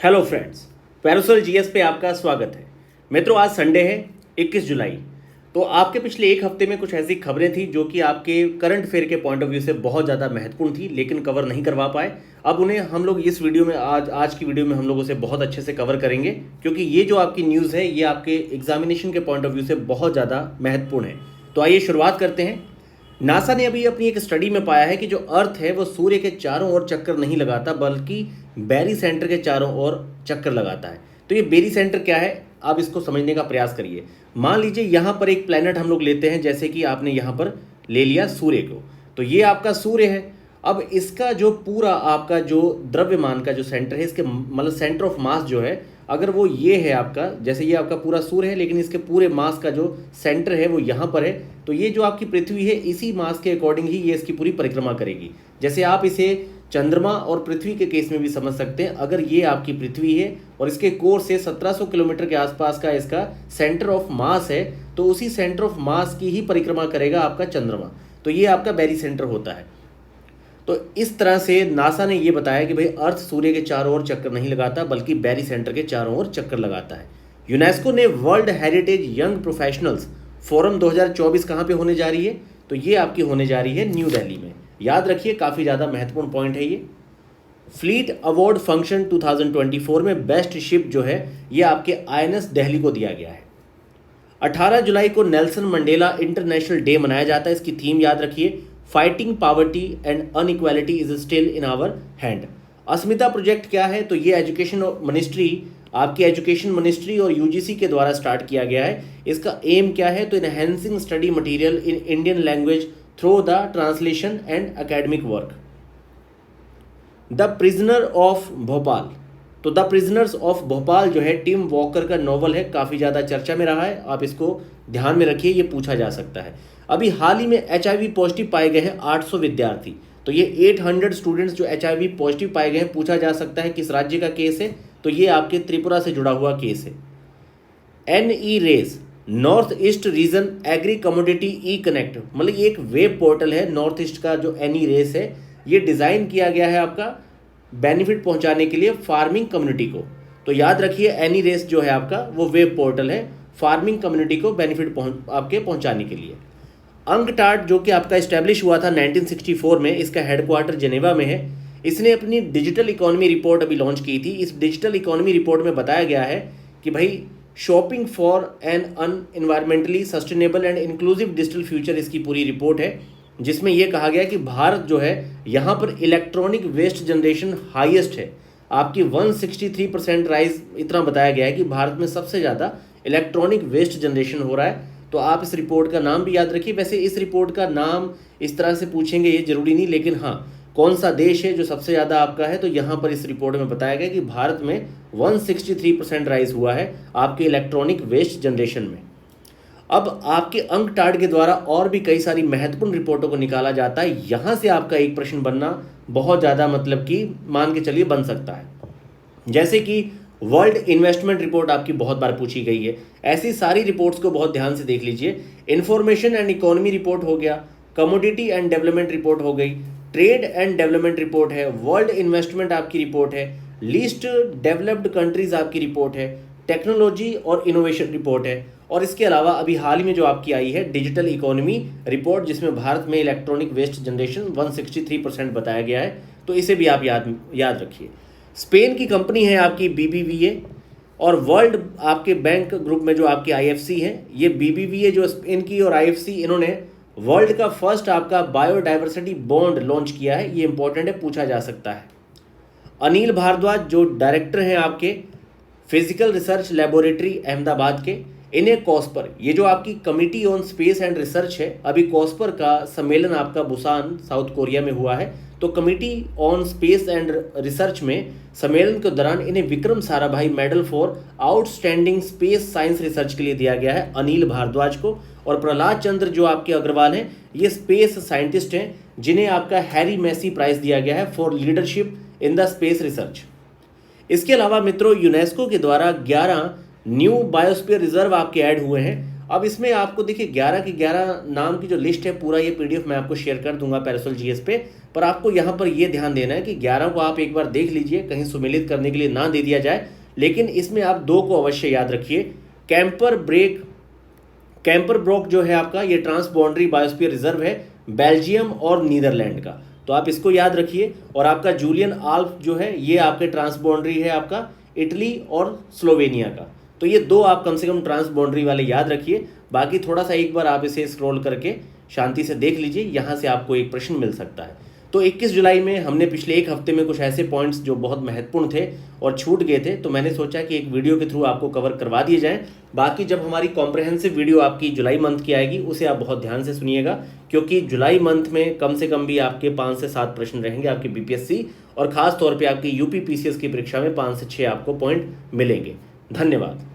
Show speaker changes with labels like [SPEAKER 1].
[SPEAKER 1] Hello friends, parasol GS पे आपका स्वागत है। मित्रों, आज संडे है 21 जुलाई। तो आपके पिछले एक हफ्ते में कुछ ऐसी खबरें थी जो कि आपके करंट अफेयर के पॉइंट ऑफ व्यू से बहुत ज़्यादा महत्वपूर्ण थी, लेकिन कवर नहीं करवा पाए। अब उन्हें हम लोग इस वीडियो में आज की वीडियो में हम लोग उसे बहुत अच्छे से कवर करेंगे, क्योंकि ये जो आपकी न्यूज़ है ये आपके एग्जामिनेशन के पॉइंट ऑफ व्यू से बहुत ज़्यादा महत्वपूर्ण है। तो आइए शुरुआत करते हैं। नासा ने अभी अपनी एक स्टडी में पाया है कि जो अर्थ है वो सूर्य के चारों ओर चक्कर नहीं लगाता, बल्कि बैरी सेंटर के चारों ओर चक्कर लगाता है। तो ये बैरी सेंटर क्या है, आप इसको समझने का प्रयास करिए। मान लीजिए यहाँ पर एक प्लेनेट हम लोग लेते हैं, जैसे कि आपने यहाँ पर ले लिया सूर्य को। तो ये आपका सूर्य है। अब इसका जो पूरा आपका जो द्रव्यमान का जो सेंटर है, इसके मतलब सेंटर ऑफ मास जो है, अगर वो ये है आपका, जैसे ये आपका पूरा सूर्य है, लेकिन इसके पूरे मास का जो सेंटर है वो यहाँ पर है, तो ये जो आपकी पृथ्वी है इसी मास के अकॉर्डिंग ही ये इसकी पूरी परिक्रमा करेगी। जैसे आप इसे चंद्रमा और पृथ्वी के केस में भी समझ सकते हैं। अगर ये आपकी पृथ्वी है और इसके कोर से 1700 किलोमीटर के आसपास का इसका सेंटर ऑफ मास है, तो उसी सेंटर ऑफ मास की ही परिक्रमा करेगा आपका चंद्रमा। तो ये आपका बैरी सेंटर होता है। तो इस तरह से नासा ने यह बताया कि भाई अर्थ सूर्य के चारों ओर चक्कर नहीं लगाता, बल्कि बैरी सेंटर के चारों ओर चक्कर लगाता है। यूनेस्को ने world heritage young professionals forum 2024 कहाँ पे होने जा रही है, तो ये आपकी होने जा रही है न्यू दिल्ली में। याद रखिए, काफ़ी ज़्यादा महत्वपूर्ण पॉइंट है ये। फ्लीट अवार्ड फंक्शन 2024 में बेस्ट शिप जो है ये आपके आईएनएस दिल्ली को दिया गया है। 18 जुलाई को नेल्सन मंडेला इंटरनेशनल डे मनाया जाता है। इसकी थीम याद रखिए, fighting poverty and inequality is still in our hand. Asmita project क्या है, तो ये एजुकेशन मिनिस्ट्री, आपकी एजुकेशन मिनिस्ट्री और यूजीसी के द्वारा स्टार्ट किया गया है। इसका एम क्या है, तो enhancing study material in Indian language through the translation and academic work. The prisoner of Bhopal, तो द प्रिजनर्स ऑफ भोपाल जो है टिम वॉकर का नॉवल है, काफ़ी ज़्यादा चर्चा में रहा है। आप इसको ध्यान में रखिए, ये पूछा जा सकता है। अभी हाल ही में एचआईवी पॉजिटिव पाए गए हैं 800 विद्यार्थी। तो ये 800 स्टूडेंट्स जो एचआईवी पॉजिटिव पाए गए हैं, पूछा जा सकता है किस राज्य का केस है, तो ये आपके त्रिपुरा से जुड़ा हुआ केस है। NE race north east region agri commodity e connect, मतलब ये एक वेब पोर्टल है नॉर्थ ईस्ट का जो एनई रेस है, ये डिज़ाइन किया गया है आपका बेनिफिट पहुंचाने के लिए फार्मिंग कम्युनिटी को। तो याद रखिए, एनी रेस जो है आपका वो वेब पोर्टल है फार्मिंग कम्युनिटी को बेनिफिट आपके पहुंचाने के लिए। अंकटाड जो कि आपका इस्टेब्लिश हुआ था 1964 में, इसका हेडक्वार्टर जेनेवा में है। इसने अपनी डिजिटल इकोनॉमी रिपोर्ट अभी लॉन्च की थी। इस डिजिटल इकोनॉमी रिपोर्ट में बताया गया है कि भाई shopping for an environmentally sustainable and inclusive digital future इसकी पूरी रिपोर्ट है, जिसमें यह कहा गया कि भारत जो है यहाँ पर इलेक्ट्रॉनिक वेस्ट जनरेशन हाईएस्ट है। आपकी 163% राइज, इतना बताया गया है कि भारत में सबसे ज़्यादा इलेक्ट्रॉनिक वेस्ट जनरेशन हो रहा है। तो आप इस रिपोर्ट का नाम भी याद रखिए। वैसे इस रिपोर्ट का नाम इस तरह से पूछेंगे ये जरूरी नहीं, लेकिन हाँ, कौन सा देश है जो सबसे ज़्यादा आपका है, तो यहाँ पर इस रिपोर्ट में बताया गया कि भारत में 163% राइज हुआ है आपके इलेक्ट्रॉनिक वेस्ट जनरेशन में। अब आपके अंकटाड के द्वारा और भी कई सारी महत्वपूर्ण रिपोर्टों को निकाला जाता है। यहाँ से आपका एक प्रश्न बनना बहुत ज़्यादा, मतलब कि मान के चलिए बन सकता है, जैसे कि वर्ल्ड इन्वेस्टमेंट रिपोर्ट आपकी बहुत बार पूछी गई है। ऐसी सारी रिपोर्ट्स को बहुत ध्यान से देख लीजिए। इंफॉर्मेशन एंड इकोनॉमी रिपोर्ट हो गया, कमोडिटी एंड डेवलपमेंट रिपोर्ट हो गई, ट्रेड एंड डेवलपमेंट रिपोर्ट है, वर्ल्ड इन्वेस्टमेंट आपकी रिपोर्ट है, लीस्ट डेवलप्ड कंट्रीज आपकी रिपोर्ट है, टेक्नोलॉजी और इनोवेशन रिपोर्ट है, और इसके अलावा अभी हाल ही में जो आपकी आई है डिजिटल इकोनॉमी रिपोर्ट, जिसमें भारत में इलेक्ट्रॉनिक वेस्ट जनरेशन 163% बताया गया है। तो इसे भी आप याद रखिए। स्पेन की कंपनी है आपकी BBVA, और वर्ल्ड आपके बैंक ग्रुप में जो आपकी IFC है, ये BBVA जो स्पेन की और IFC, इन्होंने वर्ल्ड का फर्स्ट आपका बायोडाइवर्सिटी बॉन्ड लॉन्च किया है। ये इंपॉर्टेंट है, पूछा जा सकता है। अनिल भारद्वाज जो डायरेक्टर हैं आपके फिजिकल रिसर्च लेबोरेटरी अहमदाबाद के, इन्हें कॉस्पर, ये जो आपकी committee on space and research है, अभी कॉस्पर का सम्मेलन आपका बुसान साउथ कोरिया में हुआ है। तो committee on space and research में सम्मेलन के दौरान इन्हें Vikram Sarabhai medal for outstanding space science research के लिए दिया गया है, अनिल भारद्वाज को। और प्रहलाद चंद्र जो आपके अग्रवाल हैं, ये स्पेस साइंटिस्ट हैं, जिन्हें आपका हैरी मैसी प्राइज दिया गया है for leadership in the space research. इसके अलावा मित्रों, यूनेस्को के द्वारा 11 न्यू बायोस्फीयर रिजर्व आपके ऐड हुए हैं। अब इसमें आपको देखिए 11 के 11 नाम की जो लिस्ट है, पूरा ये पीडीएफ मैं आपको शेयर कर दूंगा पैरासोल जीएस पे। पर आपको यहाँ पर ये ध्यान देना है कि 11 को आप एक बार देख लीजिए, कहीं सुमेलित करने के लिए ना दे दिया जाए। लेकिन इसमें आप 2 को अवश्य याद रखिए। कैंपर ब्रोक जो है आपका, ये ट्रांस बाउंड्री बायोस्फीयर रिजर्व है बेल्जियम और नीदरलैंड का, तो आप इसको याद रखिए। और आपका जूलियन आल्प जो है ये आपके ट्रांस बाउंड्री है आपका इटली और स्लोवेनिया का। तो ये 2 आप कम से कम ट्रांस बाउंड्री वाले याद रखिए। बाकी थोड़ा सा एक बार आप इसे स्क्रॉल करके शांति से देख लीजिए, यहाँ से आपको एक प्रश्न मिल सकता है। तो 21 जुलाई में हमने पिछले एक हफ्ते में कुछ ऐसे पॉइंट्स जो बहुत महत्वपूर्ण थे और छूट गए थे, तो मैंने सोचा कि एक वीडियो के थ्रू आपको कवर करवा दिए जाएं। बाकी जब हमारी कॉम्प्रहेंसिव वीडियो आपकी जुलाई मंथ की आएगी, उसे आप बहुत ध्यान से सुनिएगा, क्योंकि जुलाई मंथ में कम से कम भी आपके 5 से 7 प्रश्न रहेंगे आपके बीपीएससी और खास तौर पर आपकी यूपी पीसीएस की परीक्षा में 5 से 6 आपको पॉइंट मिलेंगे। धन्यवाद।